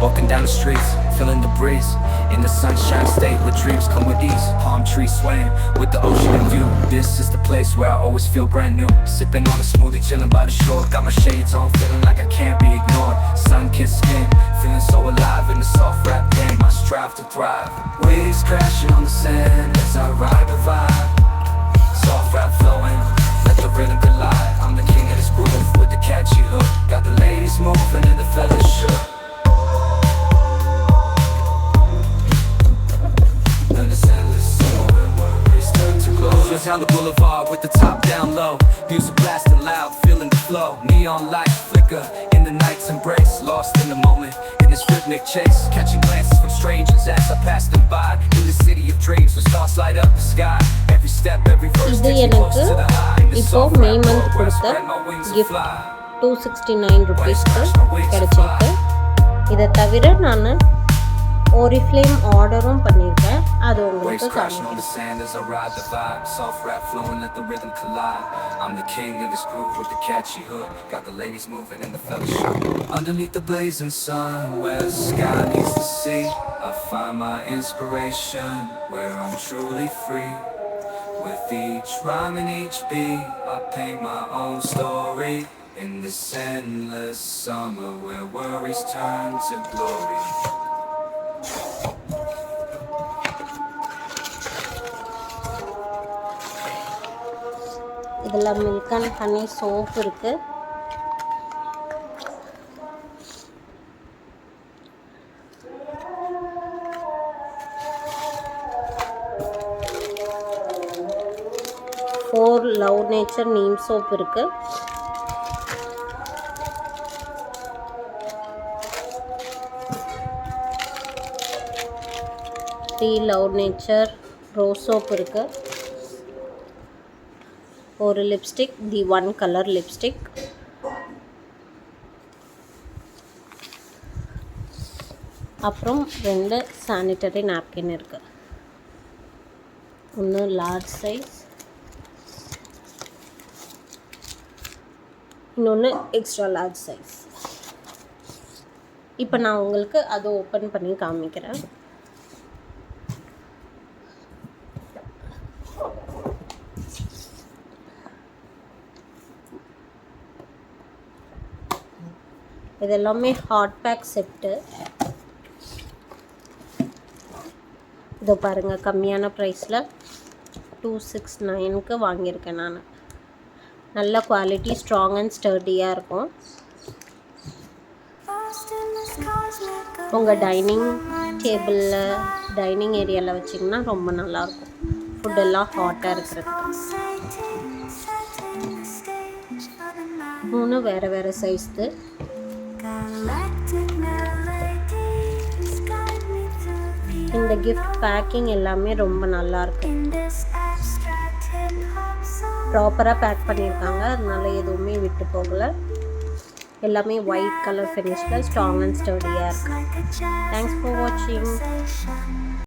Walking down the streets, feeling the breeze. In the sunshine state where dreams come with ease. Palm trees swaying with the ocean in view. This is the place where I always feel brand new. Sipping on a smoothie, chilling by the shore. Got my shades on, feeling like I can't be ignored. Sun-kissed skin, feeling so alive in the soft rap game. I strive to thrive. Waves crashing on the sand as I ride the vibe. Soft rap flowing, let the rhythm collide. I'm the king of this groove with the catchy hook. Got the ladies moving and the fellas shook. Down the boulevard with the top down low. Music blasting loud, feeling the flow. Neon lights flicker in the night's embrace. Lost in the moment, in this rhythmic chase. Catching glances from strangers as I pass them by. In the city of dreams where stars light up the sky. Every step, every verse takes me closer to the high. In this soft rap world where I spread my wings and fly. 269 rupeesக்கு கிடைச்சிருக்கு. இதை தவிர நான் Oriflame ஆர்டரும் பண்ணியிருக்கேன், அது உங்களுக்கு காமிக்கிறேன். Soft rap flowing, let the rhythm collide. I'm the king of this groove with the catchy hook. Got the ladies moving in the fellowship. Underneath the blazing sun, where the sky meets the sea, I find my inspiration, where I'm truly free. With each rhyme and each beat, I paint my own story. In this endless summer, where worries turn to glory. இதில் milk and honey soap இருக்குது. Four love nature neem soap இருக்குது. Three love nature rose soap இருக்குது. ஒரு lipstick, the one colour lipstick. அப்புறம் 2 sanitary napkin இருக்குது. ஒன்று large size, இன்னொன்று extra large size. இப்போ நான் உங்களுக்கு அதை ஓப்பன் பண்ணி காமிக்கிறேன். இது எல்லாமே ஹாட் பேக் செட்டு. இதோ பாருங்கள், கம்மியான ப்ரைஸில் 269க்கு வாங்கியிருக்கேன் நான். நல்ல குவாலிட்டி, ஸ்ட்ராங் அண்ட் ஸ்டர்டியாக இருக்கும். உங்கள் டைனிங் டேபிளில், டைனிங் ஏரியாவில் வச்சிங்கன்னா ரொம்ப நல்லாயிருக்கும். ஃபுட்டெல்லாம் ஹாட்டாக இருக்கிறது. 3 வேறு வேறு சைஸ்து. இந்த கிஃப்ட் பேக்கிங் எல்லாமே ரொம்ப நல்லாயிருக்கு. ப்ராப்பராக பேக் பண்ணியிருக்காங்க, அதனால எதுவுமே விட்டு போகலை. எல்லாமே ஒயிட் கலர் ஃபினிஷில் ஸ்ட்ராங் அண்ட் ஸ்டர்டியாக இருக்குது. தேங்க்ஸ் ஃபார் வாட்சிங்.